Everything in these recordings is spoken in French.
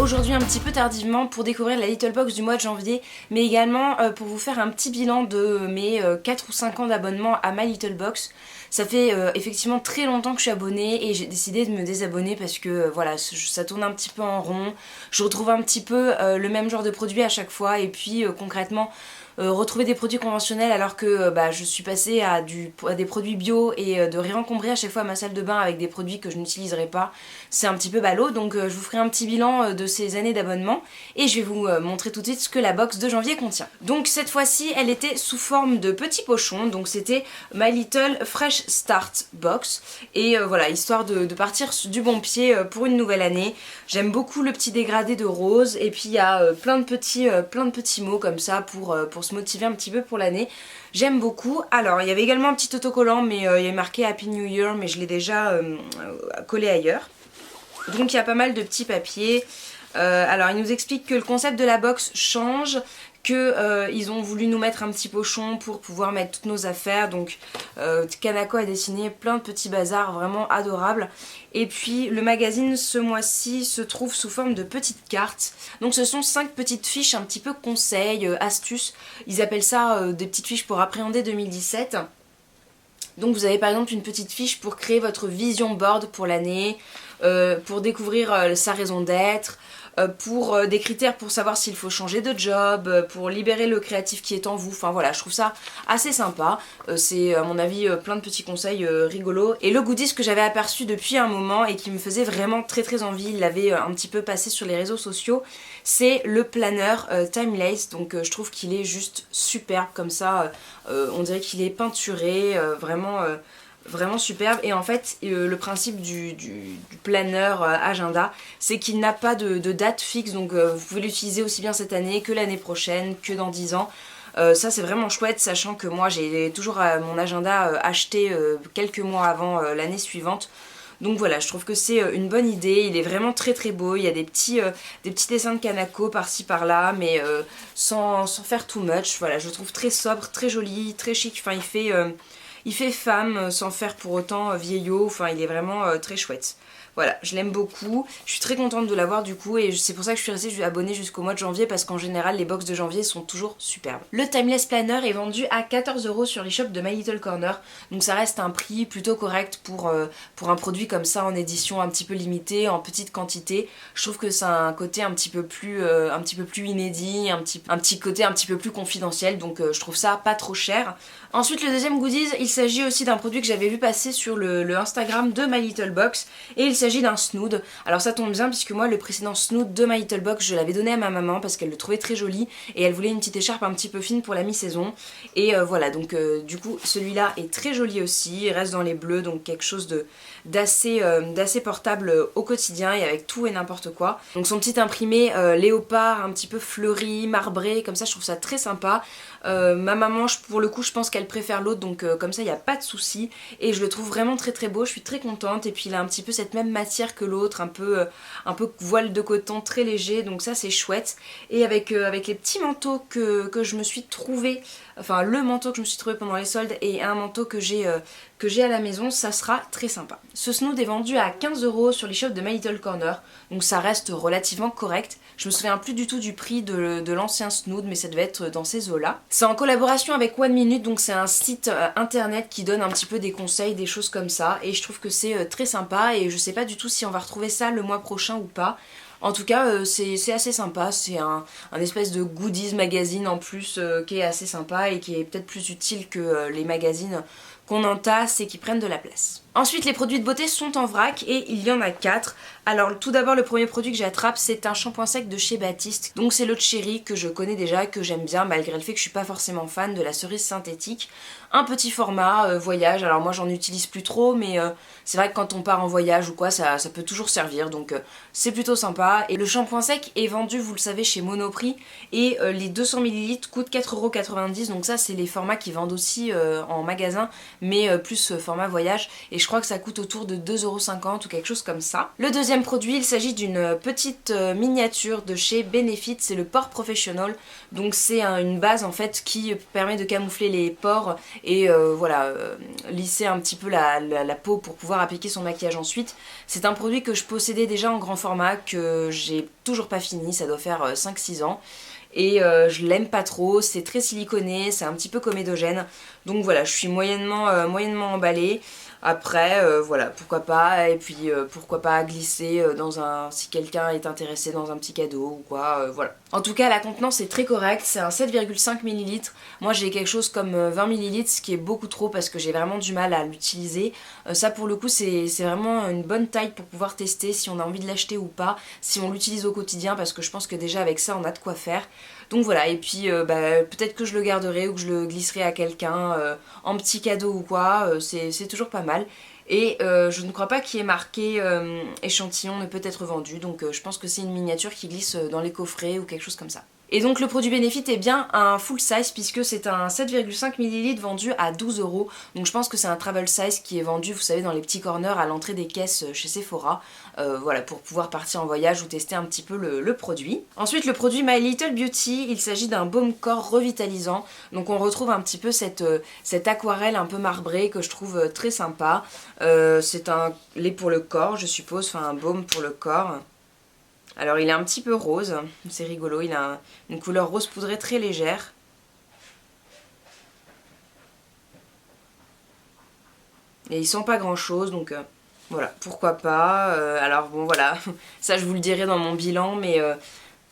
aujourd'hui un petit peu tardivement pour découvrir la Little Box du mois de janvier, mais également pour vous faire un petit bilan de mes 4 ou 5 ans d'abonnement à My Little Box. Ça fait effectivement très longtemps que je suis abonnée et j'ai décidé de me désabonner parce que voilà, ça tourne un petit peu en rond. Je retrouve un petit peu le même genre de produit à chaque fois et puis concrètement retrouver des produits conventionnels alors que je suis passée à des produits bio et de réencombrer à chaque fois ma salle de bain avec des produits que je n'utiliserai pas, c'est un petit peu ballot. Donc je vous ferai un petit bilan de ces années d'abonnement et je vais vous montrer tout de suite ce que la box de janvier contient. Donc cette fois-ci elle était sous forme de petits pochons, donc c'était My Little Fresh Start Box et voilà, histoire de partir du bon pied pour une nouvelle année. J'aime beaucoup le petit dégradé de rose et puis il y a plein de petits mots comme ça pour se motiver un petit peu pour l'année. J'aime beaucoup. Alors il y avait également un petit autocollant mais il y a marqué Happy New Year mais je l'ai déjà collé ailleurs. Donc il y a pas mal de petits papiers. Alors il nous explique que le concept de la box change, que ils ont voulu nous mettre un petit pochon pour pouvoir mettre toutes nos affaires. Donc Kanako a dessiné plein de petits bazars vraiment adorables. Et puis le magazine ce mois-ci se trouve sous forme de petites cartes. Donc ce sont 5 petites fiches un petit peu conseils, astuces. Ils appellent ça des petites fiches pour appréhender 2017. Donc vous avez par exemple une petite fiche pour créer votre vision board pour l'année, pour découvrir sa raison d'être, pour des critères pour savoir s'il faut changer de job, pour libérer le créatif qui est en vous. Enfin voilà, je trouve ça assez sympa. C'est à mon avis plein de petits conseils rigolos. Et le goodies que j'avais aperçu depuis un moment et qui me faisait vraiment très envie, il l'avait un petit peu passé sur les réseaux sociaux, c'est le planeur Timeless. Donc je trouve qu'il est juste superbe comme ça. On dirait qu'il est peinturé, vraiment superbe. Et en fait le principe du planeur agenda, c'est qu'il n'a pas de date fixe, donc vous pouvez l'utiliser aussi bien cette année que l'année prochaine, que dans 10 ans. Ça c'est vraiment chouette, sachant que moi j'ai toujours mon agenda acheté quelques mois avant l'année suivante. Donc voilà, je trouve que c'est une bonne idée. Il est vraiment très beau. Il y a des petits dessins de Kanako par-ci par-là, mais sans faire too much. Voilà, je le trouve très sobre, très joli, très chic. Enfin, il fait femme sans faire pour autant vieillot. Enfin, il est vraiment très chouette. Voilà, je l'aime beaucoup. Je suis très contente de l'avoir du coup et c'est pour ça que je suis restée abonnée jusqu'au mois de janvier parce qu'en général les box de janvier sont toujours superbes. Le Timeless Planner est vendu à 14 € sur l'e-shop de My Little Corner, donc ça reste un prix plutôt correct pour un produit comme ça en édition un petit peu limitée, en petite quantité. Je trouve que ça a un côté un petit peu plus inédit, un petit côté un petit peu plus confidentiel, donc je trouve ça pas trop cher. Ensuite le deuxième goodies, il s'agit aussi d'un produit que j'avais vu passer sur le Instagram de My Little Box et il s'agit d'un snood. Alors ça tombe bien puisque moi le précédent snood de My Little Box je l'avais donné à ma maman parce qu'elle le trouvait très joli et elle voulait une petite écharpe un petit peu fine pour la mi-saison. Et voilà, donc du coup celui-là est très joli aussi, il reste dans les bleus, donc quelque chose d'assez portable au quotidien et avec tout et n'importe quoi. Donc son petit imprimé léopard un petit peu fleuri, marbré, comme ça je trouve ça très sympa. Ma maman pour le coup je pense qu'elle préfère l'autre, donc comme ça il n'y a pas de souci et je le trouve vraiment très beau, je suis très contente. Et puis il a un petit peu cette même matière que l'autre, un peu voile de coton très léger, donc ça c'est chouette. Et avec les petits manteaux que je me suis trouvé, enfin le manteau que je me suis trouvé pendant les soldes et un manteau que j'ai à la maison, ça sera très sympa. Ce snood est vendu à 15 € sur l'e-shop de My Little Corner, donc ça reste relativement correct. Je me souviens plus du tout du prix de l'ancien snood, mais ça devait être dans ces eaux-là. C'est en collaboration avec One Minute, donc c'est un site internet qui donne un petit peu des conseils, des choses comme ça, et je trouve que c'est très sympa et je sais pas du tout si on va retrouver ça le mois prochain ou pas. En tout cas c'est assez sympa, c'est un espèce de goodies magazine en plus qui est assez sympa et qui est peut-être plus utile que les magazines qu'on entasse et qui prennent de la place. Ensuite les produits de beauté sont en vrac et il y en a 4. Alors tout d'abord le premier produit que j'attrape c'est un shampoing sec de chez Baptiste. Donc c'est le cherry que je connais déjà, que j'aime bien malgré le fait que je suis pas forcément fan de la cerise synthétique. Un petit format voyage, alors moi j'en utilise plus trop mais c'est vrai que quand on part en voyage ou quoi ça peut toujours servir, donc c'est plutôt sympa. Et le shampoing sec est vendu, vous le savez, chez Monoprix et les 200 ml coûtent 4,90 €, donc ça c'est les formats qui vendent aussi en magasin, mais plus format voyage, et je crois que ça coûte autour de 2,50€ ou quelque chose comme ça. Le deuxième produit, il s'agit d'une petite miniature de chez Benefit, c'est le Pore Professional, donc c'est une base en fait qui permet de camoufler les pores et voilà, lisser un petit peu la peau pour pouvoir appliquer son maquillage ensuite. C'est un produit que je possédais déjà en grand format, que j'ai toujours pas fini, ça doit faire 5-6 ans. Et je l'aime pas trop, c'est très siliconé, c'est un petit peu comédogène. Donc voilà, je suis moyennement emballée. Après, voilà, pourquoi pas, et puis pourquoi pas glisser dans si quelqu'un est intéressé dans un petit cadeau ou quoi, voilà. En tout cas, la contenance est très correcte, c'est un 7,5 ml. Moi j'ai quelque chose comme 20 ml, ce qui est beaucoup trop parce que j'ai vraiment du mal à l'utiliser. Ça pour le coup, c'est vraiment une bonne taille pour pouvoir tester si on a envie de l'acheter ou pas, si on l'utilise au quotidien, parce que je pense que déjà avec ça on a de quoi faire. Donc voilà, et puis peut-être que je le garderai ou que je le glisserai à quelqu'un en petit cadeau ou quoi, c'est toujours pas mal. Et je ne crois pas qu'il y ait marqué échantillon ne peut être vendu, donc je pense que c'est une miniature qui glisse dans les coffrets ou quelque chose comme ça. Et donc le produit Benefit est bien un full size puisque c'est un 7,5 ml vendu à 12€. Donc je pense que c'est un travel size qui est vendu, vous savez, dans les petits corners à l'entrée des caisses chez Sephora. Voilà, pour pouvoir partir en voyage ou tester un petit peu le produit. Ensuite le produit My Little Beauty, il s'agit d'un baume corps revitalisant. Donc on retrouve un petit peu cette aquarelle un peu marbrée que je trouve très sympa. C'est un lait pour le corps je suppose, enfin un baume pour le corps. Alors il est un petit peu rose, c'est rigolo, il a une couleur rose poudrée très légère. Et il sent pas grand chose, donc voilà, pourquoi pas. Alors bon voilà, ça je vous le dirai dans mon bilan, mais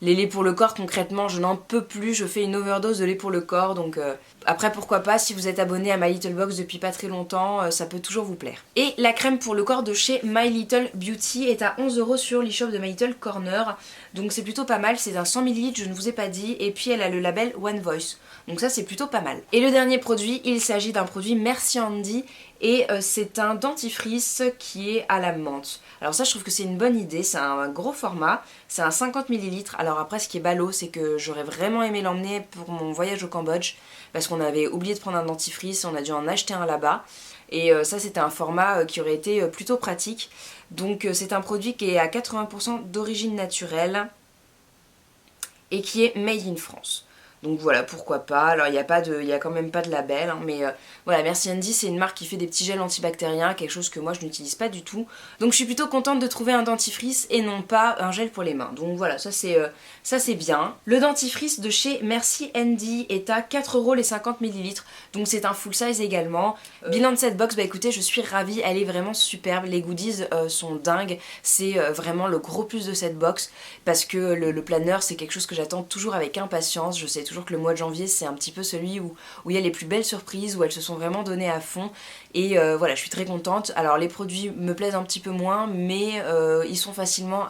les laits pour le corps concrètement je n'en peux plus, je fais une overdose de lait pour le corps, donc après pourquoi pas, si vous êtes abonné à My Little Box depuis pas très longtemps, ça peut toujours vous plaire. Et la crème pour le corps de chez My Little Beauty est à 11€ sur l'e-shop de My Little Corner, donc c'est plutôt pas mal, c'est un 100 ml, je ne vous ai pas dit, et puis elle a le label One Voice, donc ça c'est plutôt pas mal. Et le dernier produit, il s'agit d'un produit Merci Handy, et c'est un dentifrice qui est à la menthe. Alors ça je trouve que c'est une bonne idée, c'est un gros format, c'est un 50 ml. Alors après ce qui est ballot, c'est que j'aurais vraiment aimé l'emmener pour mon voyage au Cambodge, parce qu'on avait oublié de prendre un dentifrice, on a dû en acheter un là-bas. Et ça c'était un format qui aurait été plutôt pratique. Donc c'est un produit qui est à 80% d'origine naturelle et qui est made in France. Donc voilà, pourquoi pas. Alors il y a quand même pas de label, hein, mais voilà, Merci Handy c'est une marque qui fait des petits gels antibactériens, quelque chose que moi je n'utilise pas du tout. Donc je suis plutôt contente de trouver un dentifrice et non pas un gel pour les mains. Donc voilà, ça c'est bien. Le dentifrice de chez Merci Handy est à 4€ les 50 ml, donc c'est un full size également. Bilan de cette box, bah écoutez, je suis ravie, elle est vraiment superbe, les goodies sont dingues, c'est vraiment le gros plus de cette box, parce que le planner c'est quelque chose que j'attends toujours avec impatience. Je sais toujours que le mois de janvier c'est un petit peu celui où il y a les plus belles surprises, où elles se sont vraiment données à fond, et voilà, je suis très contente. Alors les produits me plaisent un petit peu moins, mais ils sont facilement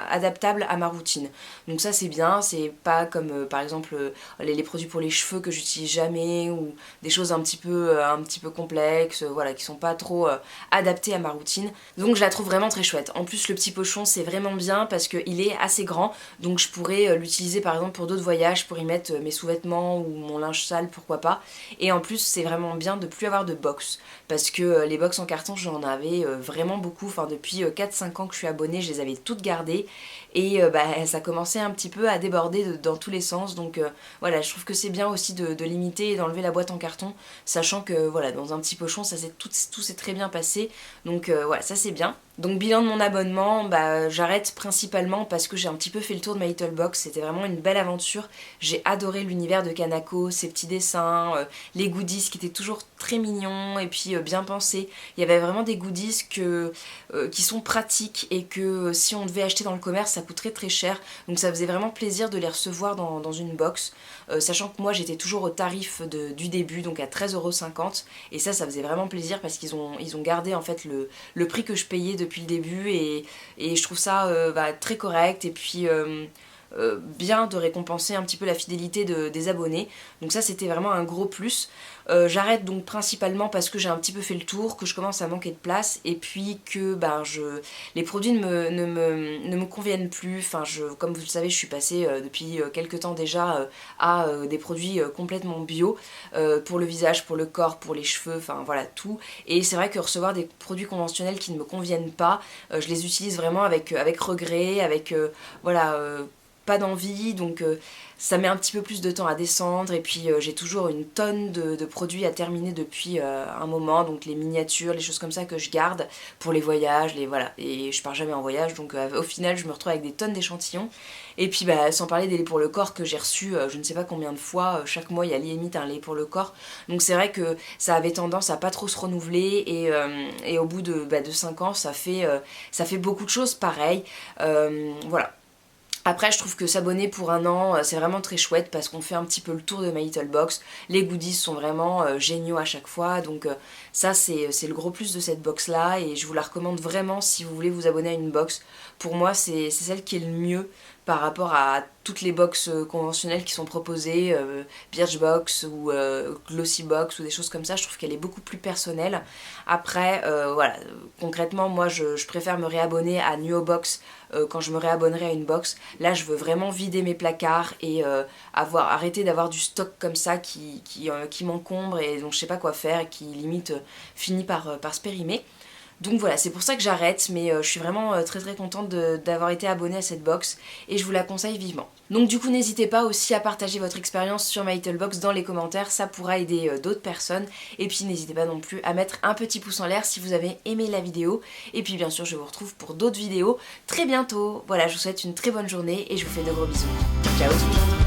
adaptables à ma routine, donc ça c'est bien, c'est pas comme par exemple les produits pour les cheveux que j'utilise jamais, ou des choses un petit peu complexes, voilà, qui sont pas trop adaptées à ma routine, donc je la trouve vraiment très chouette. En plus le petit pochon c'est vraiment bien parce qu'il est assez grand, donc je pourrais l'utiliser par exemple pour d'autres voyages, pour y mettre mes sous-vêtements ou mon linge sale, pourquoi pas. Et en plus c'est vraiment bien de plus avoir de box, parce que les box en carton j'en avais vraiment beaucoup, enfin depuis 4-5 ans que je suis abonnée, je les avais toutes gardées, et ça commençait un petit peu à déborder dans tous les sens, donc voilà, je trouve que c'est bien aussi de limiter et d'enlever la boîte en carton, sachant que voilà, dans un petit pochon ça tout s'est très bien passé, donc voilà, ça c'est bien. Donc bilan de mon abonnement, j'arrête principalement parce que j'ai un petit peu fait le tour de My Little Box, c'était vraiment une belle aventure, j'ai adoré l'univers de Kanako, ses petits dessins, les goodies qui étaient toujours très mignons et puis bien pensés. Il y avait vraiment des goodies qui sont pratiques et que si on devait acheter dans le commerce ça coûterait très cher, donc ça faisait vraiment plaisir de les recevoir dans une box, sachant que moi j'étais toujours au tarif du début, donc à 13,50€, et ça faisait vraiment plaisir parce qu'ils ont gardé en fait le prix que je payais depuis le début, et je trouve ça très correct, et puis bien de récompenser un petit peu la fidélité des abonnés. Donc ça c'était vraiment un gros plus. J'arrête donc principalement parce que j'ai un petit peu fait le tour, que je commence à manquer de place et puis que les produits ne me conviennent plus. Enfin, comme vous le savez, je suis passée depuis quelques temps déjà à des produits complètement bio pour le visage, pour le corps, pour les cheveux, enfin voilà tout. Et c'est vrai que recevoir des produits conventionnels qui ne me conviennent pas, je les utilise vraiment avec regret, avec voilà pas d'envie, donc ça met un petit peu plus de temps à descendre et puis j'ai toujours une tonne de produits à terminer depuis un moment, donc les miniatures, les choses comme ça que je garde pour les voyages, voilà, et je pars jamais en voyage, donc au final je me retrouve avec des tonnes d'échantillons. Et puis sans parler des laits pour le corps que j'ai reçus je ne sais pas combien de fois, chaque mois il y a limite un lait pour le corps, donc c'est vrai que ça avait tendance à pas trop se renouveler et au bout de 5 ans ça fait beaucoup de choses pareilles, voilà. Après, je trouve que s'abonner pour un an, c'est vraiment très chouette parce qu'on fait un petit peu le tour de My Little Box. Les goodies sont vraiment géniaux à chaque fois, donc ça c'est le gros plus de cette box là et je vous la recommande vraiment si vous voulez vous abonner à une box. Pour moi, c'est celle qui est le mieux par rapport à toutes les box conventionnelles qui sont proposées, Birchbox ou Glossybox ou des choses comme ça. Je trouve qu'elle est beaucoup plus personnelle. Après, voilà, concrètement, moi je préfère me réabonner à Nuobox quand je me réabonnerai à une box. Là, je veux vraiment vider mes placards et arrêter d'avoir du stock comme ça qui m'encombre et dont je sais pas quoi faire et qui limite finit par se périmer. Donc voilà, c'est pour ça que j'arrête, mais je suis vraiment très très contente d'avoir été abonnée à cette box et je vous la conseille vivement. Donc du coup n'hésitez pas aussi à partager votre expérience sur My Little Box dans les commentaires, ça pourra aider d'autres personnes. Et puis n'hésitez pas non plus à mettre un petit pouce en l'air si vous avez aimé la vidéo. Et puis bien sûr je vous retrouve pour d'autres vidéos très bientôt. Voilà, je vous souhaite une très bonne journée et je vous fais de gros bisous. Ciao tout le monde.